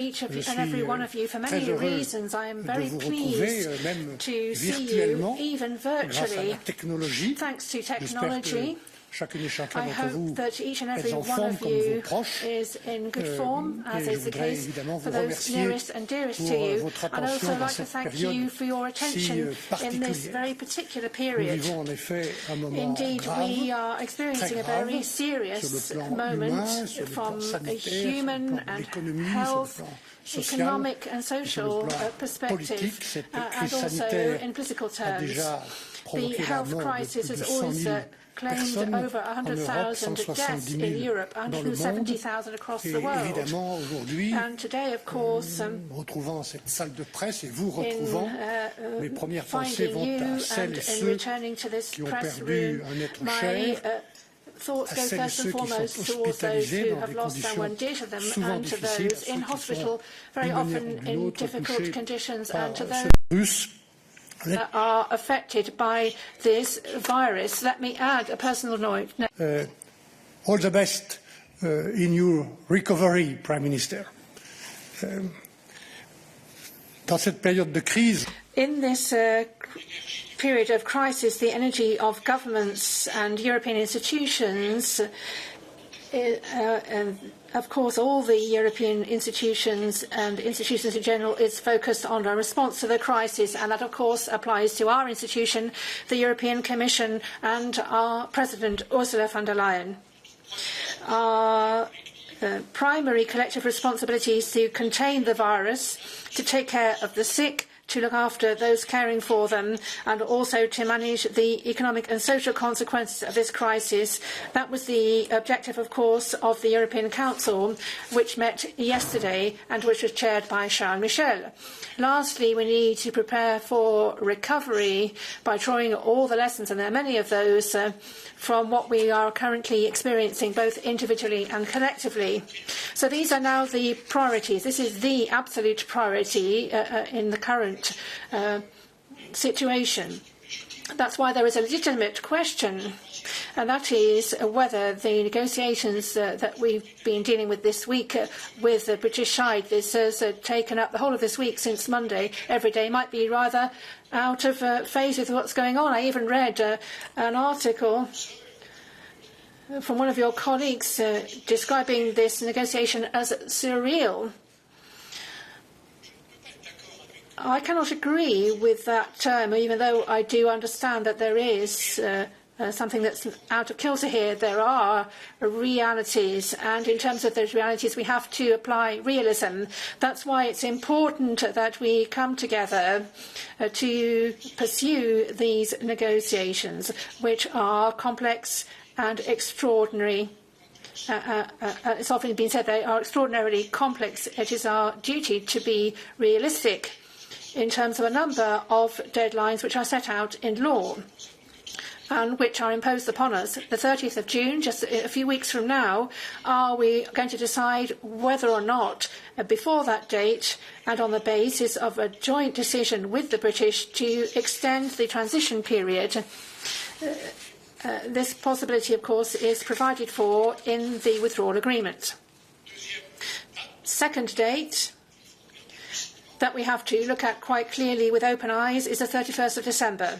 Each of you and every one of you, for many reasons, I am very pleased to see you, even virtually, thanks to technology. I hope that each and every one of you is in good form, as is the case for those nearest and dearest to you. I'd also like to thank you for your attention in this very particular period. Indeed, we are experiencing a very serious moment from a human and health, economic and social perspective, and also in political terms. The health crisis has always claimed over 100,000 deaths in Europe, 170,000 across the world. And today, of course, finding you and in returning to this press room, my thoughts go first and foremost towards those who have lost someone dear to them and to those in hospital, very often in difficult conditions, and to those that are affected by this virus. Let me add a personal note. All the best in your recovery, Prime Minister. Dans cette période de crise, in this period of crisis, the energy of governments and European institutions, of course, all the European institutions and institutions in general is focused on a response to the crisis, and that, of course, applies to our institution, the European Commission, and our President, Ursula von der Leyen. Our primary collective responsibility is to contain the virus, to take care of the sick, to look after those caring for them, and also to manage the economic and social consequences of this crisis. That was the objective, of course, of the European Council, which met yesterday and which was chaired by Charles Michel. Lastly, we need to prepare for recovery by drawing all the lessons, and there are many of those, from what we are currently experiencing, both individually and collectively. So these are now the priorities. This is the absolute priority in the current situation. That's why there is a legitimate question, and that is whether the negotiations that we've been dealing with this week with the British side, this has taken up the whole of this week since Monday, every day, might be rather out of phase with what's going on. I even read an article from one of your colleagues describing this negotiation as surreal. I cannot agree with that term, even though I do understand that there is something that's out of kilter here. There are realities, and in terms of those realities, we have to apply realism. That's why it's important that we come together to pursue these negotiations, which are complex and extraordinary. It's often been said they are extraordinarily complex. It is our duty to be realistic in terms of a number of deadlines which are set out in law and which are imposed upon us. The 30th of June, just a few weeks from now, are we going to decide whether or not, before that date, and on the basis of a joint decision with the British, to extend the transition period. This possibility, of course, is provided for in the withdrawal agreement. Second date that we have to look at quite clearly with open eyes is the 31st of December.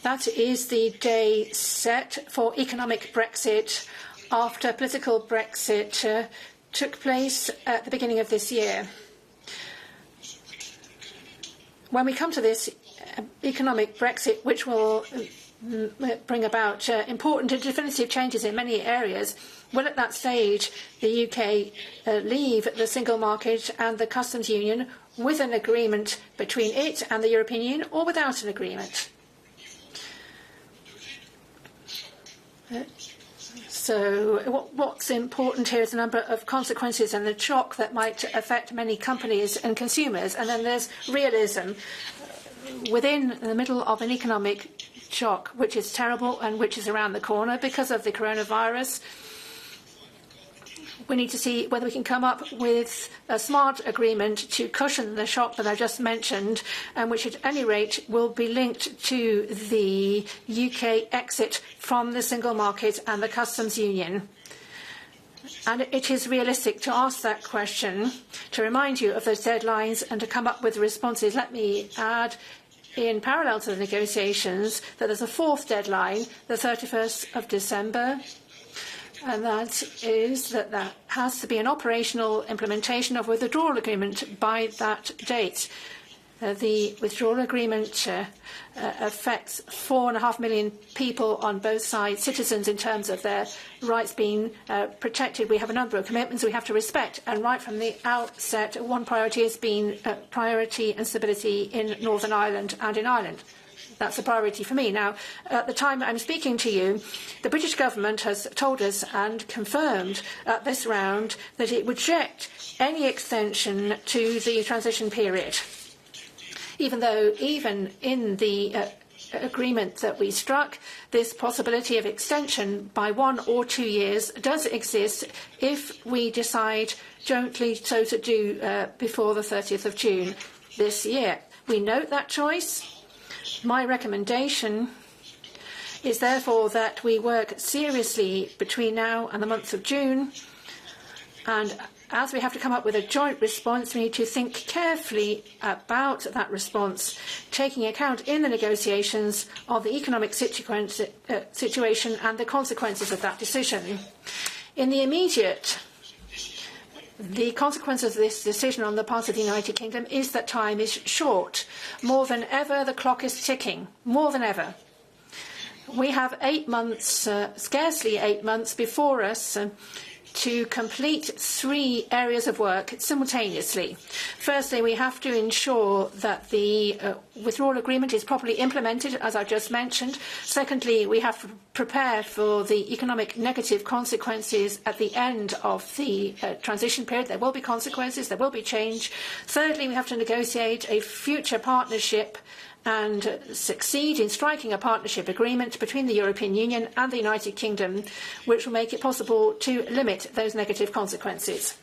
That is the day set for economic Brexit after political Brexit took place at the beginning of this year. When we come to this economic Brexit, which will bring about important and definitive changes in many areas, will at that stage the UK leave the single market and the customs union with an agreement between it and the European Union, or without an agreement? So what's important here is a number of consequences and the shock that might affect many companies and consumers. And then there's realism within the middle of an economic shock, which is terrible and which is around the corner because of the coronavirus. We need to see whether we can come up with a smart agreement to cushion the shock that I just mentioned, and which at any rate will be linked to the UK exit from the single market and the customs union. And it is realistic to ask that question, to remind you of those deadlines and to come up with responses. Let me add, in parallel to the negotiations, that there's a fourth deadline, the 31st of December, and that is that there has to be an operational implementation of a withdrawal agreement by that date. The withdrawal agreement affects 4.5 million people on both sides, citizens in terms of their rights being protected. We have a number of commitments we have to respect, and right from the outset, one priority has been priority and stability in Northern Ireland and in Ireland. That's a priority for me. Now, at the time I'm speaking to you, the British government has told us and confirmed at this round that it would reject any extension to the transition period. Even though, even in the agreement that we struck, this possibility of extension by 1 or 2 years does exist if we decide jointly so to do before the 30th of June this year. We note that choice. My recommendation is therefore that we work seriously between now and the month of June, and as we have to come up with a joint response, we need to think carefully about that response, taking account in the negotiations of the economic situation and the consequences of that decision. In the immediate, the consequences of this decision on the part of the United Kingdom is that time is short. More than ever, the clock is ticking. More than ever. We have 8 months, scarcely 8 months before us to complete 3 areas of work simultaneously. Firstly, we have to ensure that the withdrawal agreement is properly implemented, as I just mentioned. Secondly, we have to prepare for the economic negative consequences at the end of the transition period. There will be consequences, there will be change. Thirdly, we have to negotiate a future partnership and succeed in striking a partnership agreement between the European Union and the United Kingdom, which will make it possible to limit those negative consequences.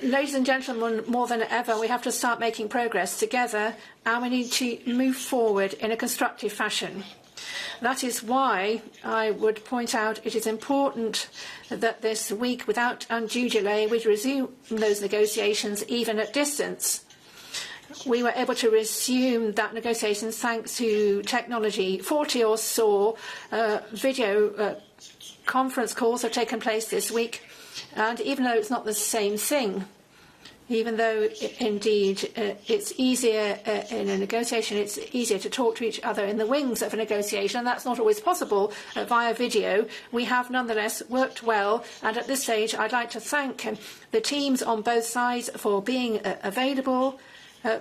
Ladies and gentlemen, more than ever, we have to start making progress together, and we need to move forward in a constructive fashion. That is why I would point out it is important that this week, without undue delay, we resume those negotiations even at distance. We were able to resume that negotiations thanks to technology. 40 or so video conference calls have taken place this week, and even though it's not the same thing, even though indeed it's easier in a negotiation, it's easier to talk to each other in the wings of a negotiation, and that's not always possible via video, we have nonetheless worked well, and at this stage I'd like to thank the teams on both sides for being available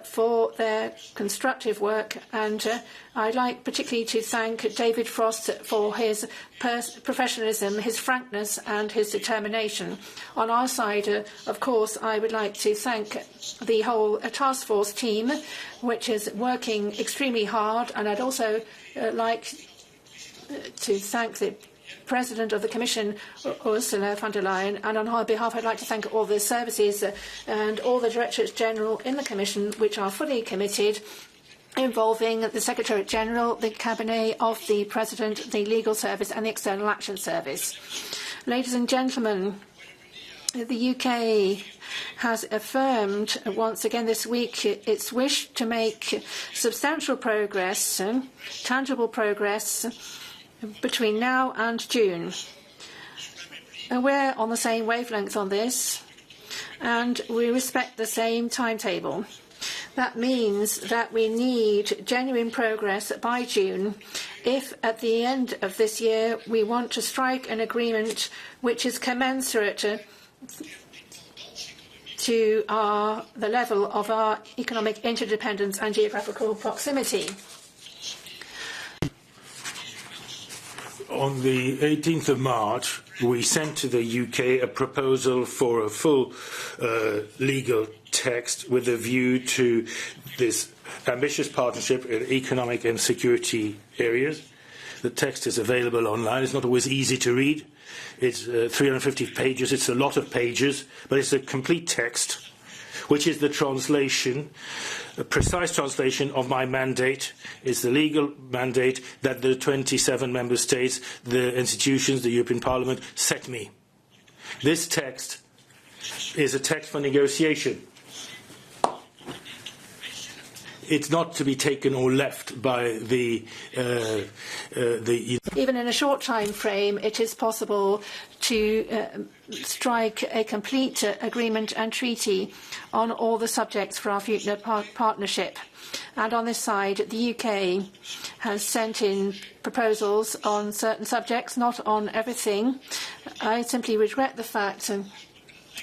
for their constructive work, and I'd like particularly to thank David Frost for his professionalism, his frankness and his determination. On our side, of course, I would like to thank the whole task force team, which is working extremely hard, and I'd also like to thank the President of the Commission, Ursula von der Leyen, and on her behalf I'd like to thank all the services and all the Directorates General in the Commission which are fully committed, involving the Secretariat General, the Cabinet of the President, the Legal Service and the External Action Service. Ladies and gentlemen, the UK has affirmed once again this week its wish to make substantial progress, tangible progress, between now and June. And we're on the same wavelength on this, and we respect the same timetable. That means that we need genuine progress by June if at the end of this year we want to strike an agreement which is commensurate to the level of our economic interdependence and geographical proximity. On the 18th of March, we sent to the UK a proposal for a full legal text with a view to this ambitious partnership in economic and security areas. The text is available online. It's not always easy to read. It's 350 pages. It's a lot of pages, but it's a complete text, which is the translation, a precise translation of my mandate. It's the legal mandate that the 27 member states, the institutions, the European Parliament set me. This text is a text for negotiation. It's not to be taken or left by the. Even in a short time frame, it is possible to strike a complete agreement and treaty on all the subjects for our future partnership. And on this side, the UK has sent in proposals on certain subjects, not on everything. I simply regret the fact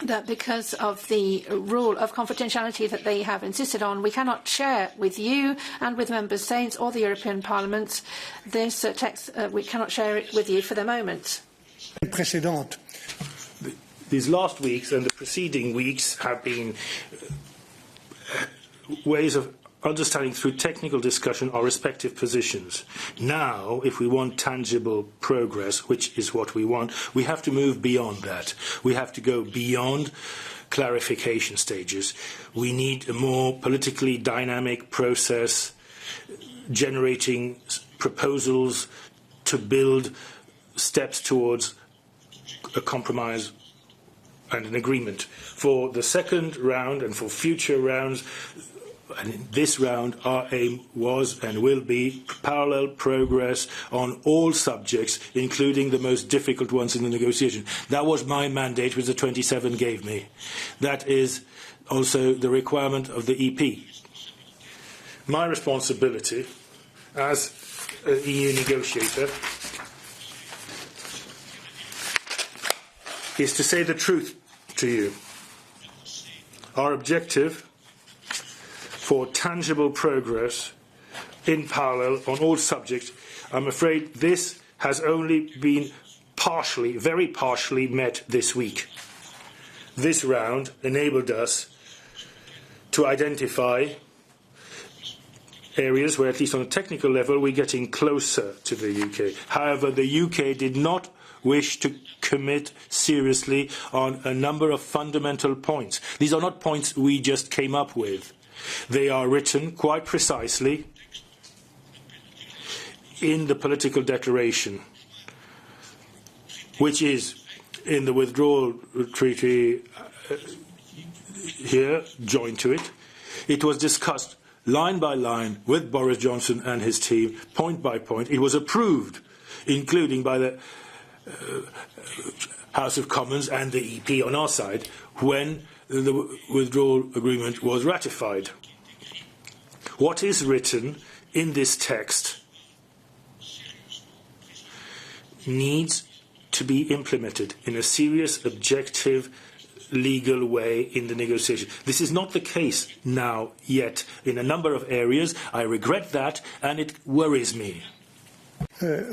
that because of the rule of confidentiality that they have insisted on, we cannot share with you and with Member States or the European Parliament this text. We cannot share it with you for the moment. These last weeks and the preceding weeks have been ways of understanding through technical discussion our respective positions. Now, if we want tangible progress, which is what we want, we have to move beyond that. We have to go beyond clarification stages. We need a more politically dynamic process, generating proposals to build steps towards a compromise and an agreement. For the second round and for future rounds, and in this round, our aim was and will be parallel progress on all subjects, including the most difficult ones in the negotiation. That was my mandate, which the 27 gave me. That is also the requirement of the EP. My responsibility as an EU negotiator is to say the truth to you. Our objective for tangible progress in parallel on all subjects, I'm afraid this has only been partially, very partially met this week. This round enabled us to identify areas where, at least on a technical level, we're getting closer to the UK. However, the UK did not wish to commit seriously on a number of fundamental points. These are not points we just came up with. They are written quite precisely in the political declaration, which is in the withdrawal treaty here, joined to it. It was discussed line by line with Boris Johnson and his team, point by point. It was approved, including by the House of Commons and the EP on our side, when the withdrawal agreement was ratified. What is written in this text needs to be implemented in a serious, objective, legal way in the negotiation. This is not the case now yet in a number of areas. I regret that, and it worries me.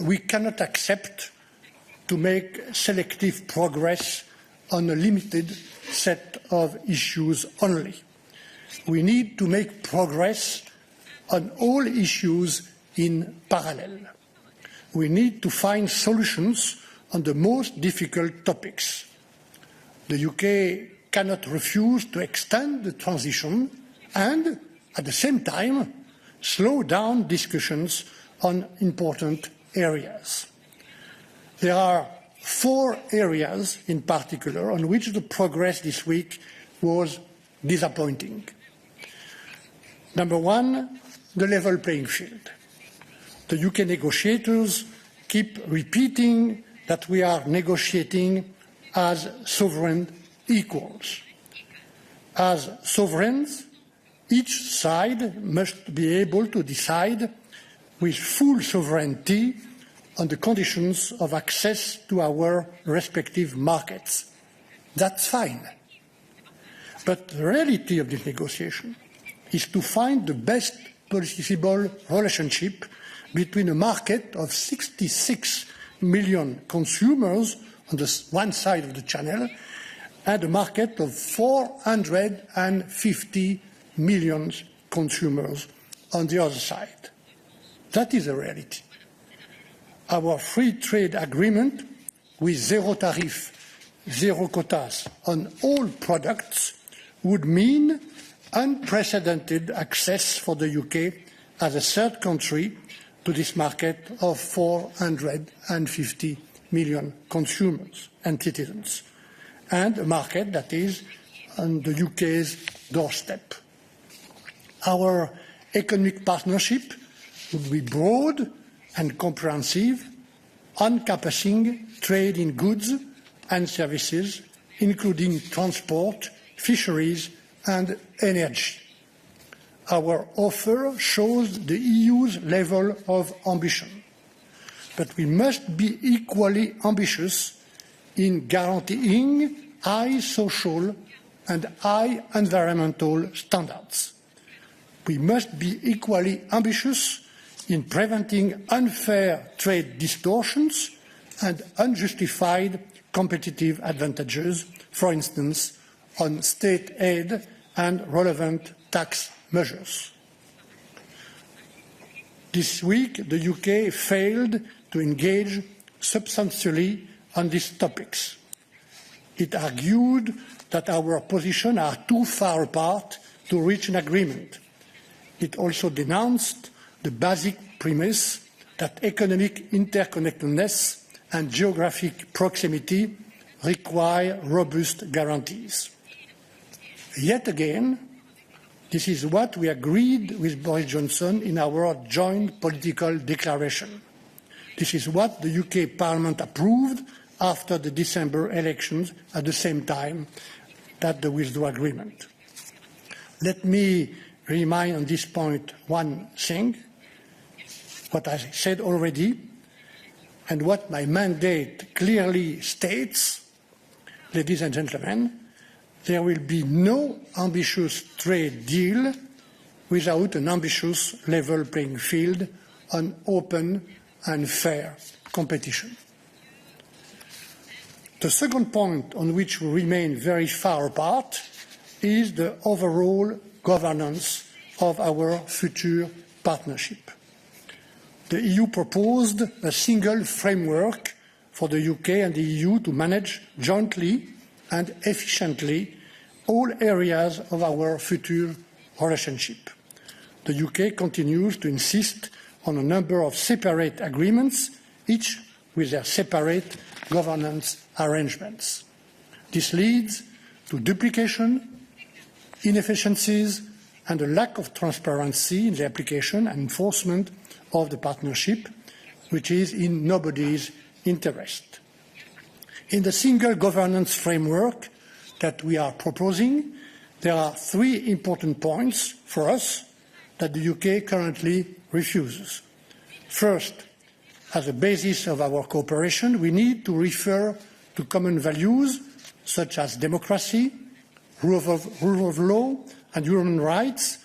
We cannot accept to make selective progress on a limited set of issues only. We need to make progress on all issues in parallel. We need to find solutions on the most difficult topics. The UK cannot refuse to extend the transition and, at the same time, slow down discussions on important areas. There are 4 areas in particular on which the progress this week was disappointing. Number 1, the level playing field. The UK negotiators keep repeating that we are negotiating as sovereign equals. As sovereigns, each side must be able to decide with full sovereignty on the conditions of access to our respective markets. That's fine. But the reality of this negotiation is to find the best possible relationship between a market of 66 million consumers on the one side of the channel and a market of 450 million consumers on the other side. That is a reality. Our free trade agreement with zero tariff, zero quotas on all products would mean unprecedented access for the UK as a third country to this market of 450 million consumers and citizens. and a market that is on the UK's doorstep. Our economic partnership would be broad and comprehensive, encompassing trade in goods and services, including transport, fisheries and energy. Our offer shows the EU's level of ambition, but we must be equally ambitious in guaranteeing high social and high environmental standards. We must be equally ambitious in preventing unfair trade distortions and unjustified competitive advantages, for instance, on state aid and relevant tax measures. This week, the UK failed to engage substantially on these topics. It argued that our positions are too far apart to reach an agreement. It also denounced the basic premise that economic interconnectedness and geographic proximity require robust guarantees. Yet again, this is what we agreed with Boris Johnson in our joint political declaration. This is what the UK Parliament approved after the December elections at the same time that the withdrawal agreement. Let me remind on this point one thing, what I said already, and what my mandate clearly states, ladies and gentlemen, there will be no ambitious trade deal without an ambitious level playing field on open and fair competition. The second point on which we remain very far apart is the overall governance of our future partnership. The EU proposed a single framework for the UK and the EU to manage jointly and efficiently all areas of our future relationship. The UK continues to insist on a number of separate agreements, each with their separate governance arrangements. This leads to duplication, inefficiencies, and a lack of transparency in the application and enforcement of the partnership, which is in nobody's interest. In the single governance framework that we are proposing, there are three important points for us that the UK currently refuses. First, as a basis of our cooperation, we need to refer to common values such as democracy, rule of law and human rights,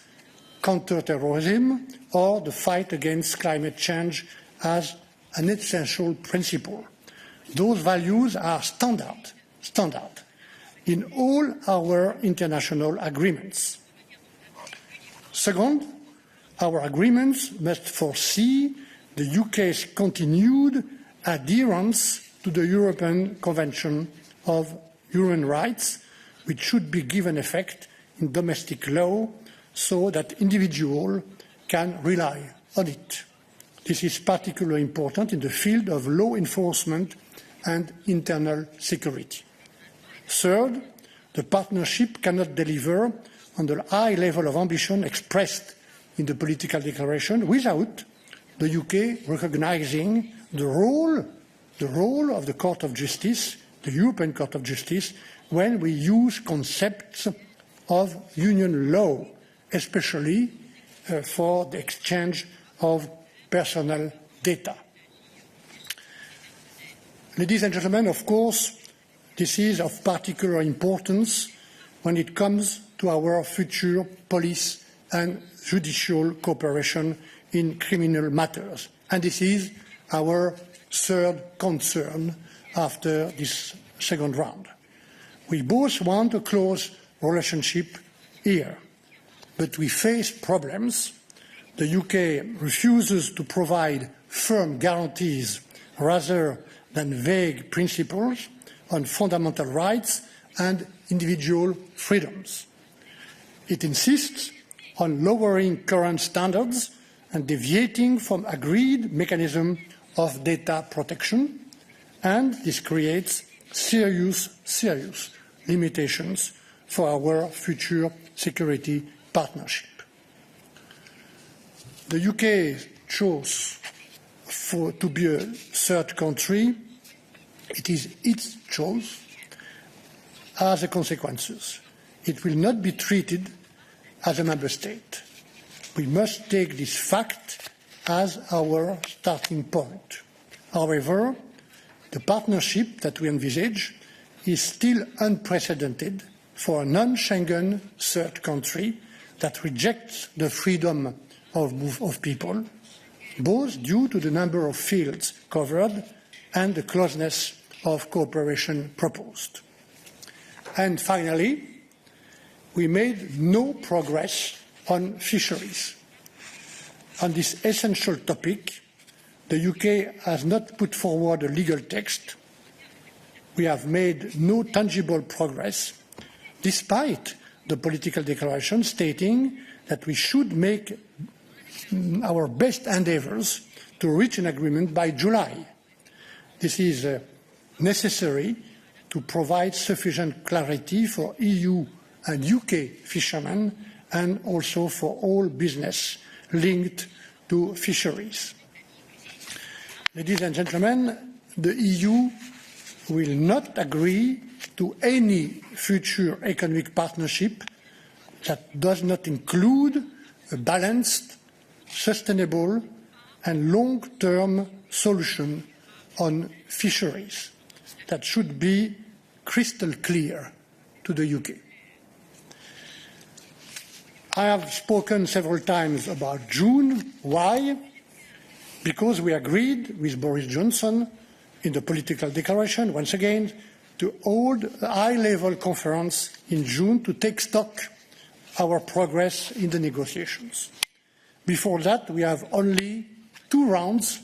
counter-terrorism, or the fight against climate change as an essential principle. Those values are standard in all our international agreements. Second, our agreements must foresee the UK's continued adherence to the European Convention of Human Rights, which should be given effect in domestic law so that individuals can rely on it. This is particularly important in the field of law enforcement and internal security. Third, the partnership cannot deliver on the high level of ambition expressed in the political declaration without the UK recognising the role of the Court of Justice, the European Court of Justice, when we use concepts of union law, especially for the exchange of personal data. Ladies and gentlemen, of course, this is of particular importance when it comes to our future police and judicial cooperation in criminal matters. And this is our third concern after this second round. We both want a close relationship here, but we face problems. The UK refuses to provide firm guarantees rather than vague principles on fundamental rights and individual freedoms. It insists on lowering current standards and deviating from agreed mechanism of data protection, and this creates serious limitations for our future security partnership. The UK chose to be a third country. It is its choice. As a consequence, it will not be treated as a member state. We must take this fact as our starting point. However, the partnership that we envisage is still unprecedented for a non-Schengen third country that rejects the freedom of people, both due to the number of fields covered and the closeness of cooperation proposed. And finally, we made no progress on fisheries. On this essential topic, the UK has not put forward a legal text. We have made no tangible progress, despite the political declaration stating that we should make our best endeavours to reach an agreement by July. This is necessary to provide sufficient clarity for EU and UK fishermen and also for all business linked to fisheries. Ladies and gentlemen, the EU will not agree to any future economic partnership that does not include a balanced, sustainable and long-term solution on fisheries that should be crystal clear to the UK. I have spoken several times about June. Why? Because we agreed with Boris Johnson in the political declaration, once again, to hold a high-level conference in June to take stock of our progress in the negotiations. Before that, we have only 2 rounds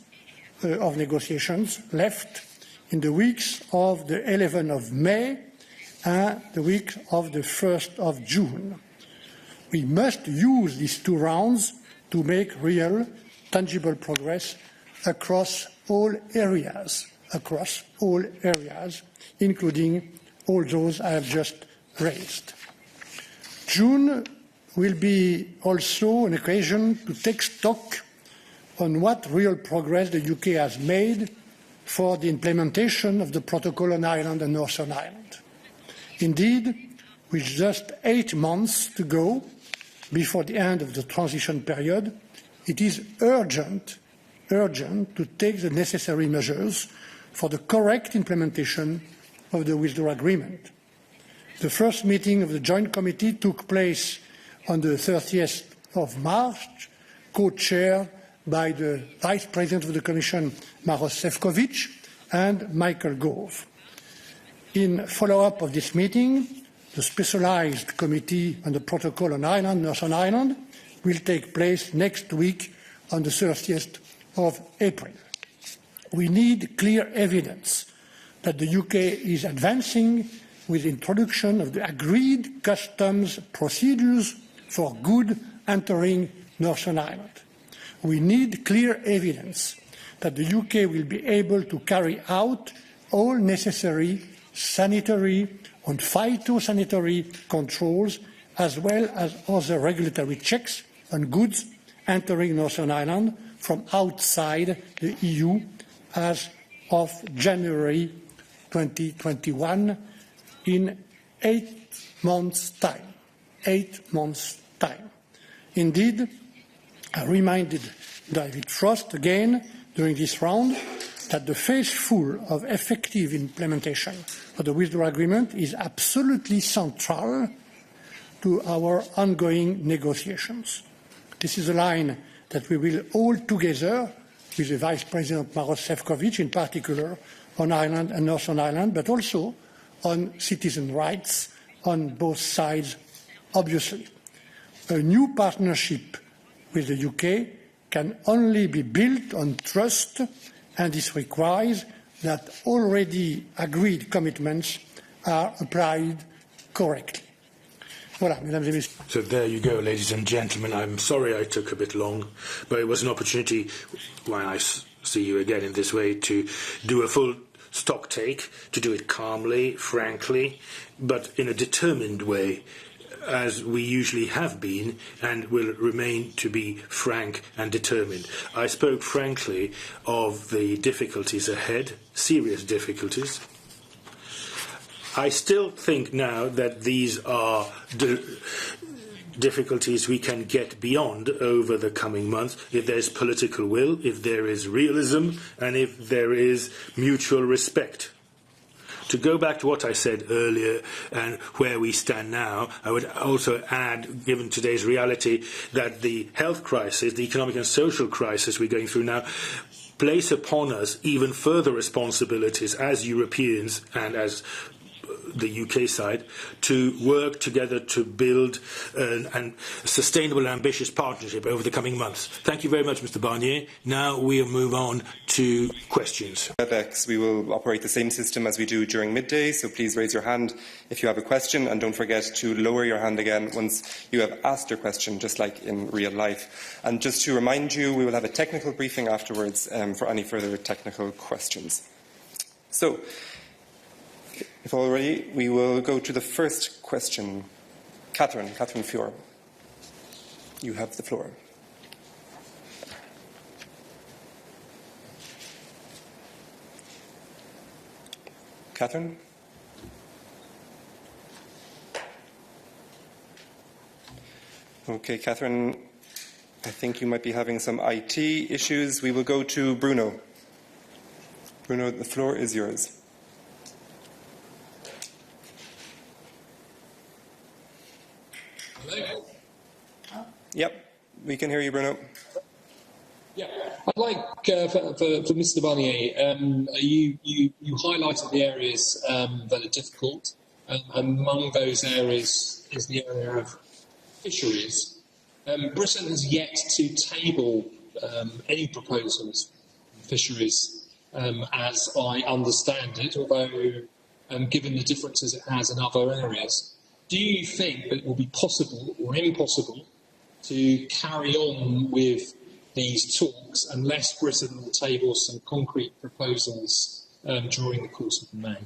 of negotiations left in the weeks of the 11th of May and the week of the 1st of June. We must use these 2 rounds to make real, tangible progress across all areas, including all those I have just raised. June will be also an occasion to take stock on what real progress the UK has made for the implementation of the protocol on Ireland and Northern Ireland. Indeed, with just 8 months to go before the end of the transition period, it is urgent to take the necessary measures for the correct implementation of the withdrawal agreement. The first meeting of the Joint Committee took place on the 30th of March, co-chaired by the Vice President of the Commission, Maroš Šefčovič, and Michael Gove. In follow-up of this meeting, the Specialised Committee on the Protocol on Ireland, Northern Ireland, will take place next week on the 30th of April. We need clear evidence that the UK is advancing with the introduction of the agreed customs procedures for goods entering Northern Ireland. We need clear evidence that the UK will be able to carry out all necessary sanitary and phytosanitary controls, as well as other regulatory checks on goods entering Northern Ireland from outside the EU as of January 2021 in 8 months' time. 8 months' time. Indeed, I reminded David Frost again during this round that the phase full of effective implementation of the withdrawal agreement is absolutely central to our ongoing negotiations. This is a line that we will hold together with the Vice President Maroš Šefčovič, in particular on Ireland and Northern Ireland, but also on citizen rights on both sides, obviously. A new partnership with the UK can only be built on trust, and this requires that already agreed commitments are applied correctly. Voilà, mesdames et messieurs. So there you go, ladies and gentlemen. I'm sorry I took a bit long, but it was an opportunity, when I see you again in this way, to do a full stocktake, to do it calmly, frankly, but in a determined way, as we usually have been and will remain to be frank and determined. I spoke frankly of the difficulties ahead, serious difficulties. I still think now that these are difficulties we can get beyond over the coming months if there is political will, if there is realism, and if there is mutual respect. To go back to what I said earlier and where we stand now, I would also add, given today's reality, that the health crisis, the economic and social crisis we're going through now, place upon us even further responsibilities as Europeans and as the UK side to work together to build a sustainable and ambitious partnership over the coming months. Thank you very much, Mr. Barnier. Now we'll move on to questions. WebEx, we will operate the same system as we do during midday, so please raise your hand if you have a question, and don't forget to lower your hand again once you have asked your question, just like in real life. And just to remind you, we will have a technical briefing afterwards for any further technical questions. So, if all ready, we will go to the first question. Catherine Fior, you have the floor. Catherine? Okay, Catherine, I think you might be having some IT issues. We will go to Bruno. Bruno, the floor is yours. Hello? Yep, we can hear you, Bruno. Yeah, I'd like for Mr. Barnier, you highlighted the areas that are difficult. Among those areas is the area of fisheries. Britain has yet to table any proposals on fisheries, as I understand it, although given the differences it has in other areas. Do you think that it will be possible or impossible to carry on with these talks unless Britain will table some concrete proposals during the course of May?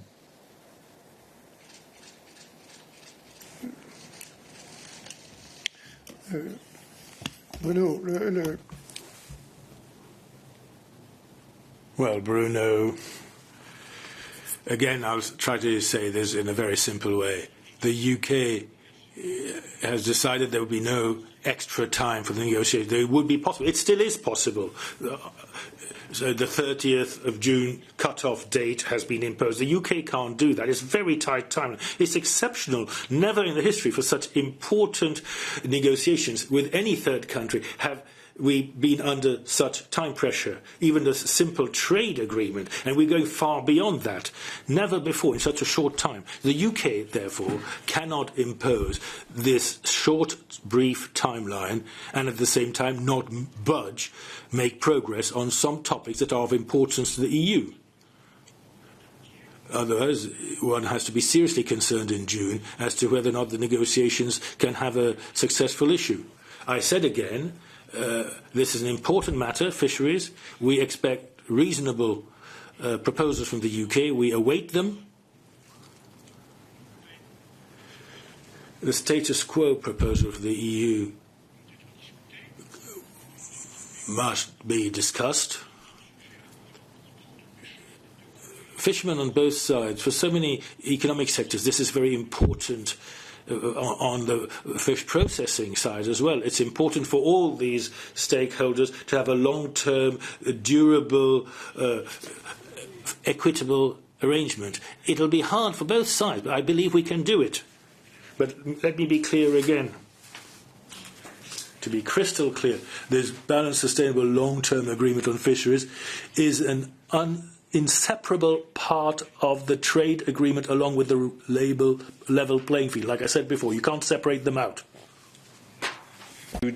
Bruno, Well, Bruno, again, I'll try to say this in a very simple way. The UK has decided there will be no extra time for the negotiations. It would be possible. It still is possible. So the 30th of June cut-off date has been imposed. The UK can't do that. It's very tight time. It's exceptional. Never in the history for such important negotiations with any third country have we been under such time pressure, even a simple trade agreement, and we're going far beyond that. Never before in such a short time. The UK, therefore, cannot impose this short, brief timeline and at the same time not budge, make progress on some topics that are of importance to the EU. Otherwise, one has to be seriously concerned in June as to whether or not the negotiations can have a successful issue. I said again, this is an important matter, fisheries. We expect reasonable proposals from the UK. We await them. The status quo proposal for the EU must be discussed. Fishermen on both sides, for so many economic sectors, this is very important. On the fish processing side as well. It's important for all these stakeholders to have a long-term, durable, equitable arrangement. It'll be hard for both sides, but I believe we can do it. But let me be clear again. To be crystal clear, this balanced, sustainable, long-term agreement on fisheries is an inseparable part of the trade agreement along with the level playing field. Like I said before, you can't separate them out.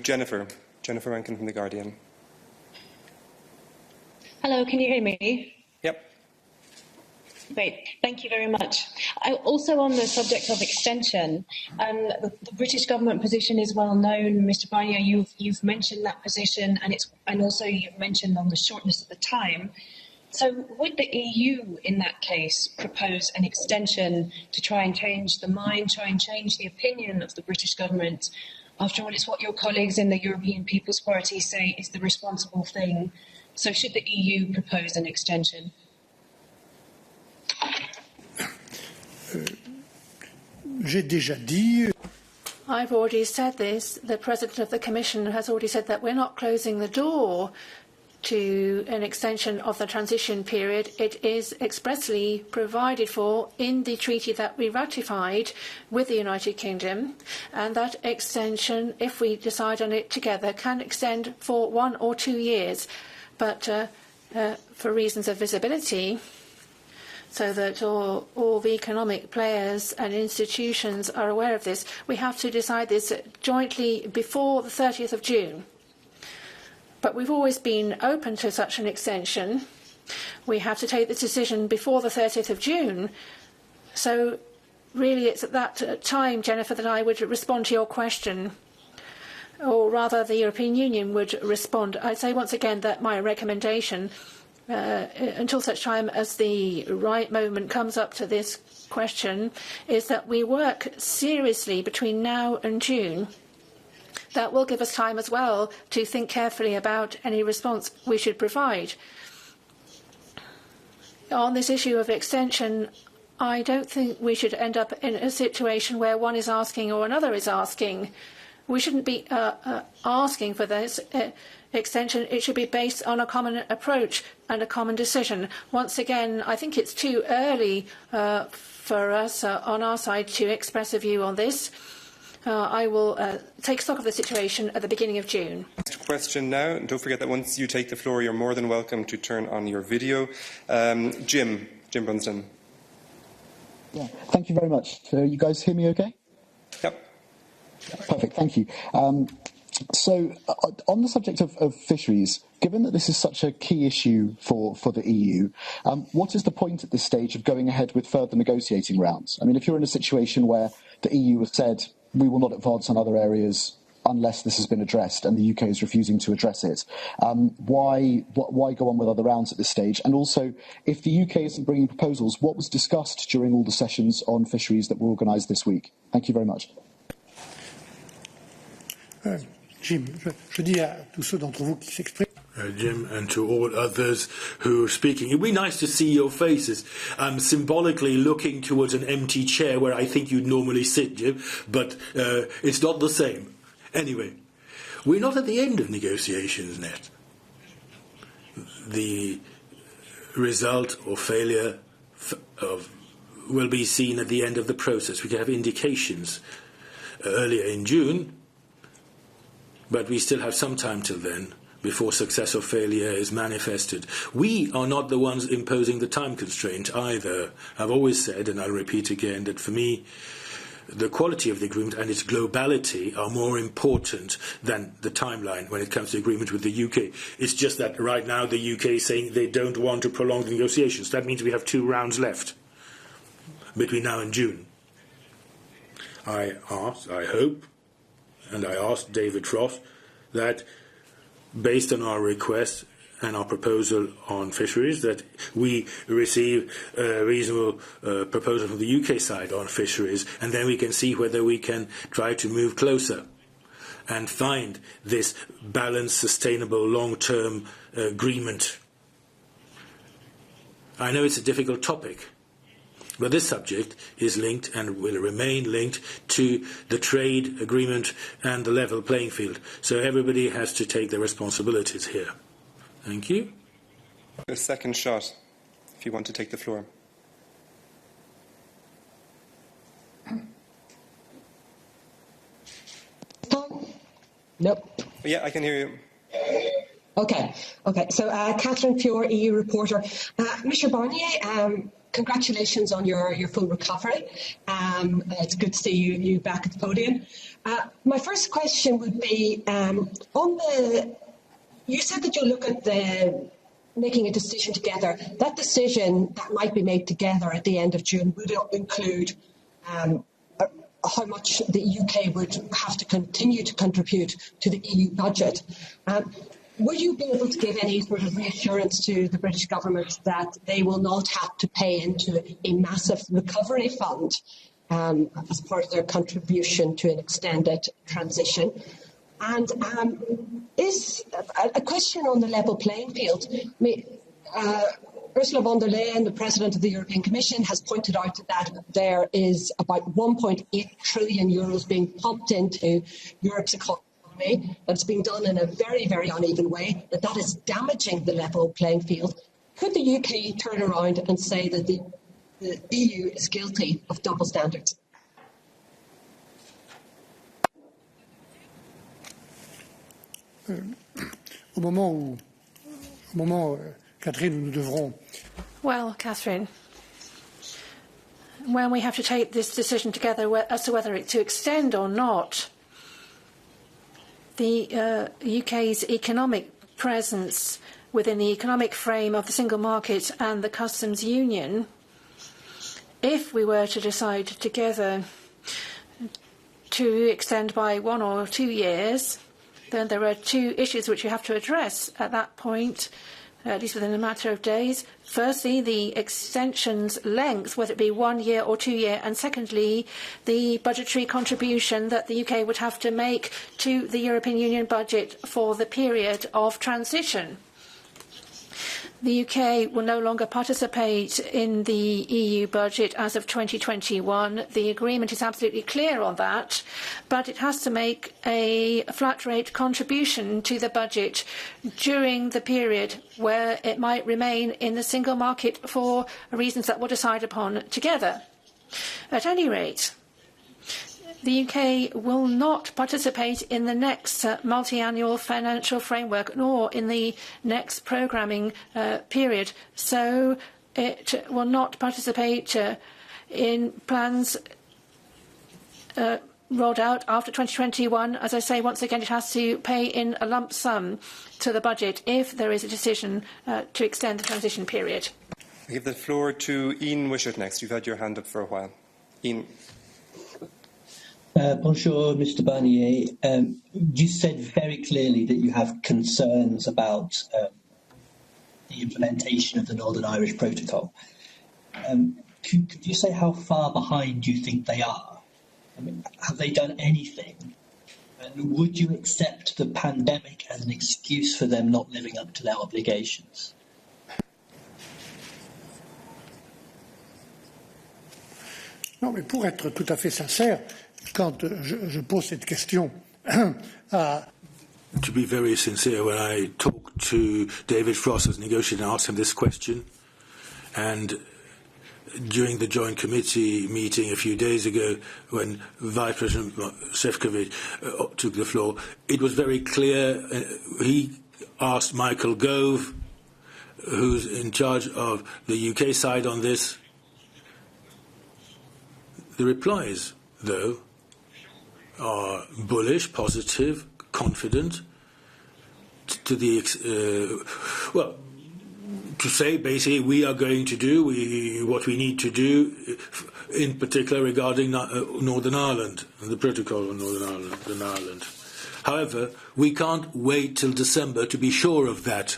Jennifer Rankin from The Guardian. Hello, can you hear me? Yep. Great, thank you very much. Also on the subject of extension, the British government position is well known. Mr. Barnier, you've mentioned that position, and also you've mentioned on the shortness of the time. So would the EU, in that case, propose an extension to try and change the mind, try and change the opinion of the British government? After all, it's what your colleagues in the European People's Party say is the responsible thing. So should the EU propose an extension? J'ai déjà dit. I've already said this. The President of the Commission has already said that we're not closing the door to an extension of the transition period. It is expressly provided for in the treaty that we ratified with the United Kingdom, and that extension, if we decide on it together, can extend for 1 or 2 years. But for reasons of visibility, so that all the economic players and institutions are aware of this, we have to decide this jointly before the 30th of June. But we've always been open to such an extension. We have to take the decision before the 30th of June. So really it's at that time, Jennifer, that I would respond to your question. Or rather, the European Union would respond. I say once again that my recommendation, until such time as the right moment comes up to this question, is that we work seriously between now and June. That will give us time as well to think carefully about any response we should provide. On this issue of extension, I don't think we should end up in a situation where one is asking or another is asking. We shouldn't be asking for this extension. It should be based on a common approach and a common decision. Once again, I think it's too early for us on our side to express a view on this. I will take stock of the situation at the beginning of June. Next question now. And don't forget that once you take the floor, you're more than welcome to turn on your video. Jim Brunsden. Yeah, thank you very much. You guys hear me okay? Yep. Perfect, thank you. So, on the subject of fisheries, given that this is such a key issue for the EU, what is the point at this stage of going ahead with further negotiating rounds? I mean, if you're in a situation where the EU has said we will not advance on other areas unless this has been addressed, and the UK is refusing to address it, why go on with other rounds at this stage? And also, if the UK isn't bringing proposals, what was discussed during all the sessions on fisheries that were organised this week? Thank you very much. Jim, je dis à tous ceux d'entre vous qui s'expriment. Jim, and to all others who are speaking. It'd be nice to see your faces. I'm symbolically looking towards an empty chair where I think you'd normally sit, Jim, but it's not the same. Anyway, we're not at the end of negotiations yet. The result or failure will be seen at the end of the process. We can have indications earlier in June, but we still have some time till then before success or failure is manifested. We are not the ones imposing the time constraint either. I've always said, and I'll repeat again, that for me, the quality of the agreement and its globality are more important than the timeline when it comes to agreement with the UK. It's just that right now the UK is saying they don't want to prolong the negotiations. That means we have 2 rounds left between now and June. I hope, and I asked David Frost that based on our request and our proposal on fisheries, that we receive a reasonable proposal from the UK side on fisheries, and then we can see whether we can try to move closer and find this balanced, sustainable, long-term agreement. I know it's a difficult topic, but this subject is linked and will remain linked to the trade agreement and the level playing field. So everybody has to take their responsibilities here. Thank you. A second shot, if you want to take the floor. Nope. Yeah, I can hear you. Okay. So, Catherine Pure, EU reporter. Michel Barnier, congratulations on your full recovery. It's good to see you back at the podium. My first question would be you said that you'll look at making a decision together. That decision that might be made together at the end of June would include how much the UK would have to continue to contribute to the EU budget. would you be able to give any sort of reassurance to the British government that they will not have to pay into a massive recovery fund as part of their contribution to an extended transition? And is a question on the level playing field. Ursula von der Leyen, the President of the European Commission, has pointed out that there is about 1.8 trillion euros being pumped into Europe's economy. That's being done in a very, very uneven way, that is damaging the level playing field. Could the UK turn around and say that the EU is guilty of double standards? Au moment où, Catherine, nous devrons. Well, Catherine, when we have to take this decision together as to whether to extend or not, the UK's economic presence within the economic frame of the single market and the customs union, if we were to decide together to extend by 1 or 2 years, then there are 2 issues which you have to address at that point, at least within a matter of days. Firstly, the extension's length, whether it be 1 year or 2 year, and secondly, the budgetary contribution that the UK would have to make to the European Union budget for the period of transition. The UK will no longer participate in the EU budget as of 2021. The agreement is absolutely clear on that, but it has to make a flat rate contribution to the budget during the period where it might remain in the single market for reasons that we'll decide upon together. At any rate, the UK will not participate in the next multi-annual financial framework nor in the next programming period. So it will not participate in plans rolled out after 2021. As I say, once again, it has to pay in a lump sum to the budget if there is a decision to extend the transition period. I give the floor to Ian Wishart next. You've had your hand up for a while. Ian. Bonjour, Mr. Barnier. You said very clearly that you have concerns about the implementation of the Northern Irish Protocol. Could you say how far behind you think they are? I mean, have they done anything? And would you accept the pandemic as an excuse for them not living up to their obligations? Non, mais pour être tout à fait sincère, quand je pose cette question à... To be very sincere, when I talked to David Frost as negotiator and asked him this question, and during the joint committee meeting a few days ago when Vice President Šefčovič took the floor, it was very clear. He asked Michael Gove, who's in charge of the UK side on this. The replies, though, are bullish, positive, confident, to the well, to say basically we are going to do what we need to do, in particular regarding Northern Ireland and the protocol on Northern Ireland. However, we can't wait till December to be sure of that.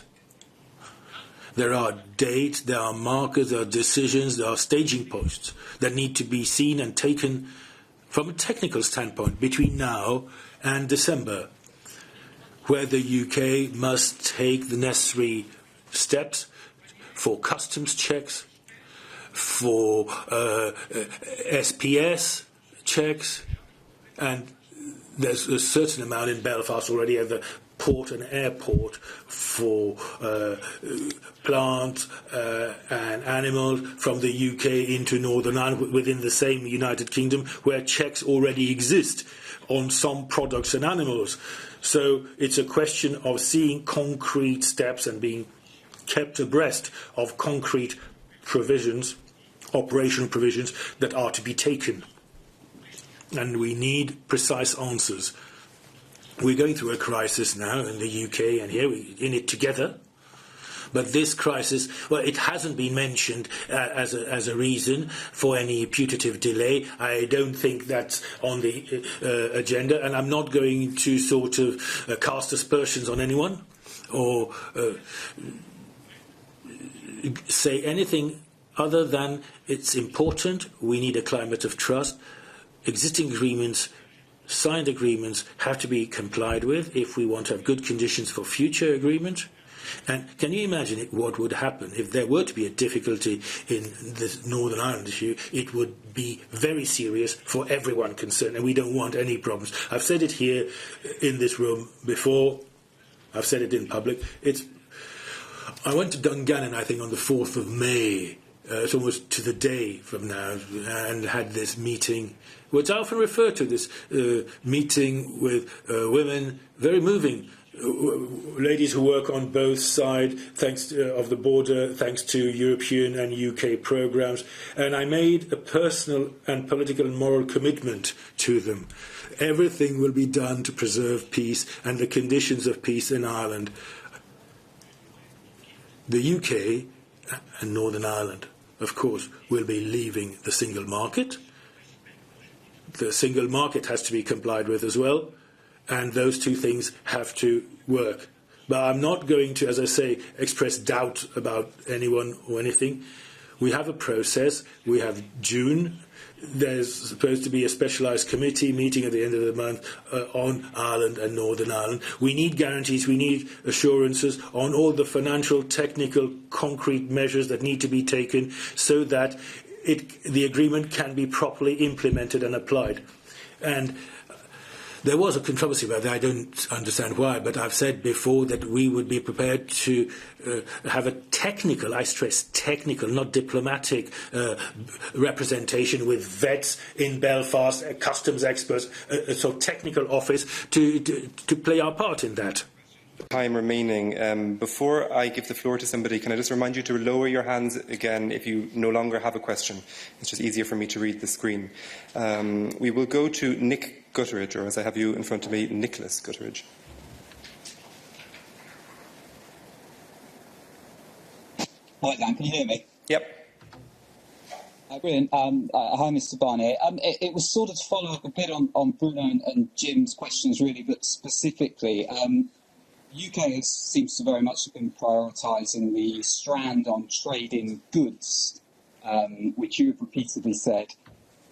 There are dates, there are markers, there are decisions, there are staging posts that need to be seen and taken from a technical standpoint between now and December, where the UK must take the necessary steps for customs checks, for SPS checks, and there's a certain amount in Belfast already at the port and airport for plants and animals from the UK into Northern Ireland within the same United Kingdom, where checks already exist on some products and animals. So it's a question of seeing concrete steps and being kept abreast of concrete provisions, operational provisions that are to be taken. And we need precise answers. We're going through a crisis now in the UK, and here we're in it together. But this crisis, well, it hasn't been mentioned as a reason for any putative delay. I don't think that's on the agenda, and I'm not going to sort of cast aspersions on anyone. or say anything other than it's important, we need a climate of trust. Existing agreements, signed agreements, have to be complied with if we want to have good conditions for future agreement. And can you imagine what would happen if there were to be a difficulty in this Northern Ireland issue? It would be very serious for everyone concerned, and we don't want any problems. I've said it here in this room before. I've said it in public. I went to Dungannon, I think, on the 4th of May. It's almost to the day from now, and had this meeting, which I often refer to, this meeting with women, very moving, ladies who work on both sides of the border, thanks to European and UK programmes. And I made a personal and political and moral commitment to them. Everything will be done to preserve peace and the conditions of peace in Ireland. The UK and Northern Ireland, of course, will be leaving the single market. The single market has to be complied with as well. And those two things have to work. But I'm not going to, as I say, express doubt about anyone or anything. We have a process. We have June. There's supposed to be a specialised committee meeting at the end of the month on Ireland and Northern Ireland. We need guarantees, we need assurances on all the financial, technical, concrete measures that need to be taken so that the agreement can be properly implemented and applied. And there was a controversy about that. I don't understand why, but I've said before that we would be prepared to have a technical, I stress technical, not diplomatic representation with vets in Belfast, customs experts, a sort of technical office to play our part in that. Time remaining. Before I give the floor to somebody, can I just remind you to lower your hands again if you no longer have a question? It's just easier for me to read the screen. We will go to Nick Gutteridge, or as I have you in front of me, Nicholas Gutteridge. Hi, Dan, can you hear me? Yep. Brilliant. Hi, Mr. Barnier. It was sort of to follow up a bit on Bruno and Jim's questions, really, but specifically, UK seems to very much have been prioritising the strand on trade in goods, which you have repeatedly said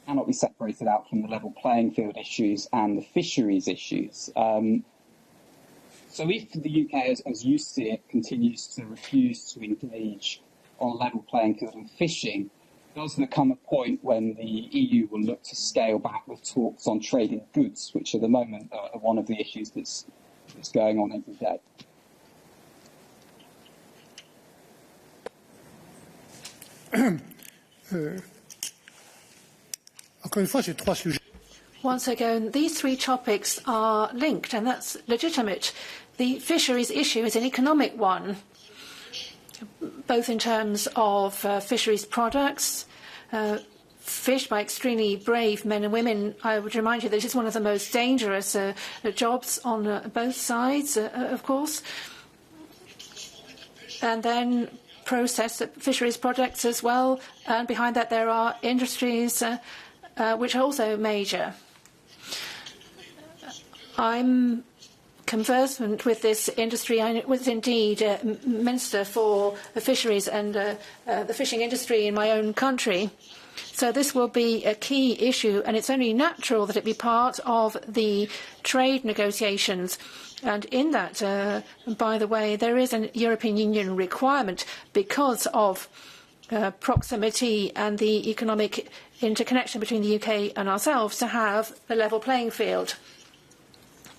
cannot be separated out from the level playing field issues and the fisheries issues. So if the UK, as you see it, continues to refuse to engage on a level playing field in fishing, does there come a point when the EU will look to scale back the talks on trade in goods, which at the moment are one of the issues that's going on every day? Once again, these three topics are linked, and that's legitimate. The fisheries issue is an economic one, both in terms of fisheries products, fished by extremely brave men and women. I would remind you that this is one of the most dangerous jobs on both sides, of course. And then processed fisheries products as well. And behind that there are industries which are also major. I'm conversant with this industry. I was indeed Minister for the Fisheries and the fishing industry in my own country. So this will be a key issue, and it's only natural that it be part of the trade negotiations. And in that, by the way, there is a European Union requirement because of proximity and the economic interconnection between the UK and ourselves to have a level playing field.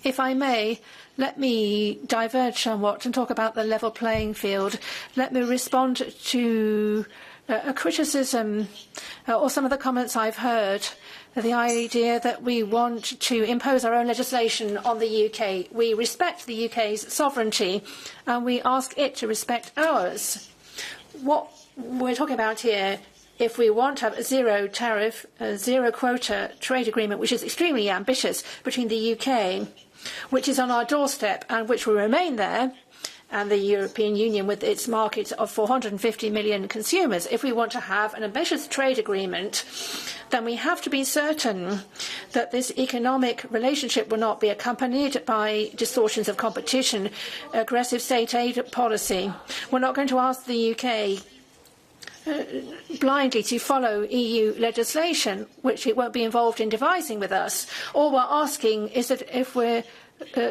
If I may, let me diverge somewhat and talk about the level playing field. Let me respond to a criticism or some of the comments I've heard, the idea that we want to impose our own legislation on the UK. We respect the UK's sovereignty and we ask it to respect ours. What we're talking about here, if we want to have a zero tariff, a zero quota trade agreement, which is extremely ambitious between the UK, which is on our doorstep and which will remain there, and the European Union with its market of 450 million consumers. If we want to have an ambitious trade agreement, then we have to be certain that this economic relationship will not be accompanied by distortions of competition, aggressive state aid policy. We're not going to ask the UK blindly to follow EU legislation, which it won't be involved in devising with us. All we're asking is that if we're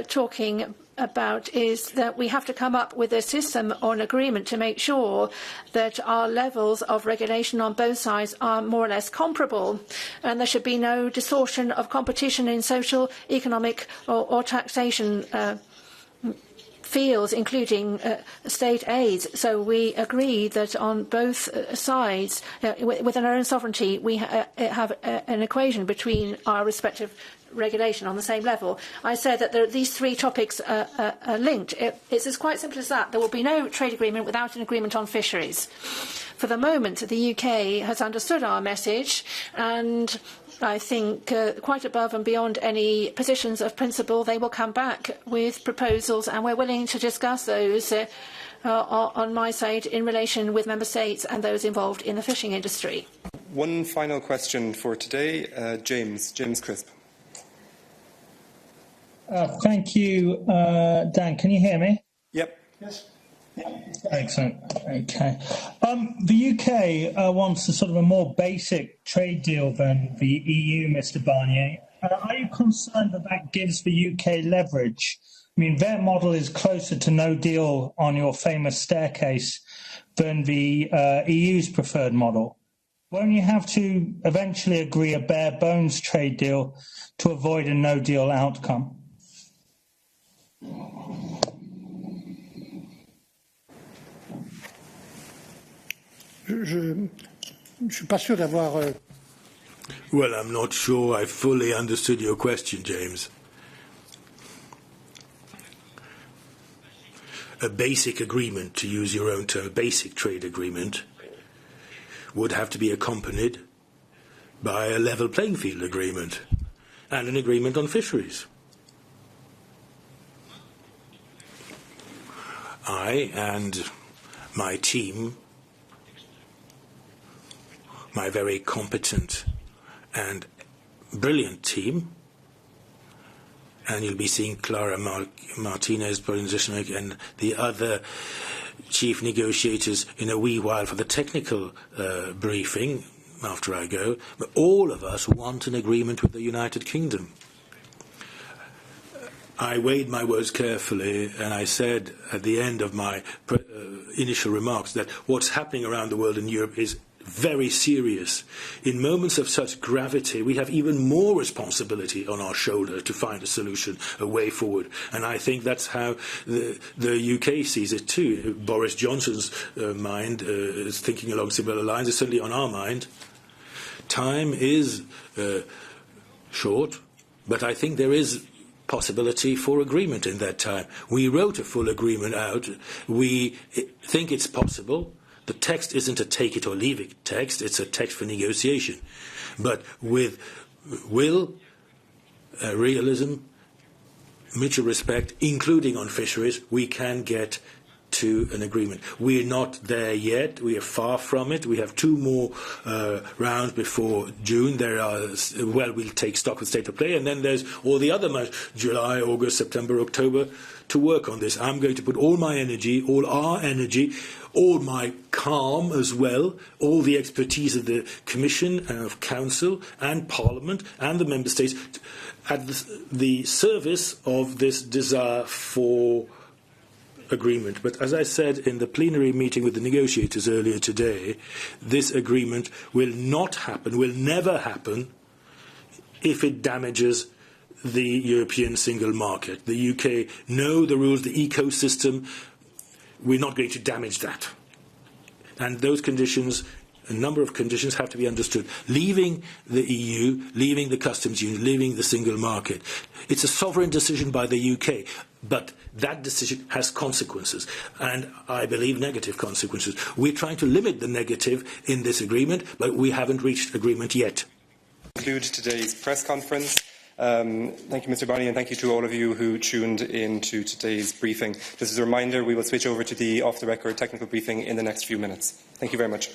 talking about is that we have to come up with a system or an agreement to make sure that our levels of regulation on both sides are more or less comparable, and there should be no distortion of competition in social, economic or taxation fields, including state aids. So we agree that on both sides, within our own sovereignty, we have an equation between our respective regulation on the same level. I said that these three topics are linked. It's as quite simple as that. There will be no trade agreement without an agreement on fisheries. For the moment, the UK has understood our message, and I think quite above and beyond any positions of principle, they will come back with proposals, and we're willing to discuss those on my side in relation with member states and those involved in the fishing industry. One final question for today, James Crisp. Thank you, Dan. Can you hear me? Yep. Yes. Excellent. Okay. The UK wants a sort of a more basic trade deal than the EU, Mr. Barnier. Are you concerned that that gives the UK leverage? I mean, their model is closer to no deal on your famous staircase than the EU's preferred model. Won't you have to eventually agree a bare bones trade deal to avoid a no deal outcome? Je suis pas sûr d'avoir. Well, I'm not sure I fully understood your question, James. A basic agreement, to use your own term, a basic trade agreement, would have to be accompanied by a level playing field agreement and an agreement on fisheries. I and my team, my very competent and brilliant team, and you'll be seeing Clara Martinez, and the other chief negotiators in a wee while for the technical briefing after I go, but all of us want an agreement with the United Kingdom. I weighed my words carefully, and I said at the end of my initial remarks that what's happening around the world in Europe is very serious. In moments of such gravity, we have even more responsibility on our shoulder to find a solution, a way forward. And I think that's how the UK sees it too. Boris Johnson's mind is thinking along similar lines. It's certainly on our mind. Time is short, but I think there is possibility for agreement in that time. We wrote a full agreement out. We think it's possible. The text isn't a take it or leave it text, it's a text for negotiation. But with will, realism, mutual respect, including on fisheries, we can get to an agreement. We're not there yet. We are far from it. We have two more rounds before June. We'll take stock of state of play, and then there's all the other months, July, August, September, October, to work on this. I'm going to put all my energy, all our energy, all my calm as well, all the expertise of the Commission and of Council and Parliament and the Member States at the service of this desire for agreement. But as I said in the plenary meeting with the negotiators earlier today, this agreement will not happen, will never happen, if it damages the European single market. The UK know the rules, the ecosystem. We're not going to damage that. And those conditions, a number of conditions, have to be understood. Leaving the EU, leaving the customs union, leaving the single market. It's a sovereign decision by the UK, but that decision has consequences, and I believe negative consequences. We're trying to limit the negative in this agreement, but we haven't reached agreement yet. Conclude today's press conference. Thank you, Mr. Barnier, and thank you to all of you who tuned in to today's briefing. Just as a reminder, we will switch over to the off-the-record technical briefing in the next few minutes. Thank you very much.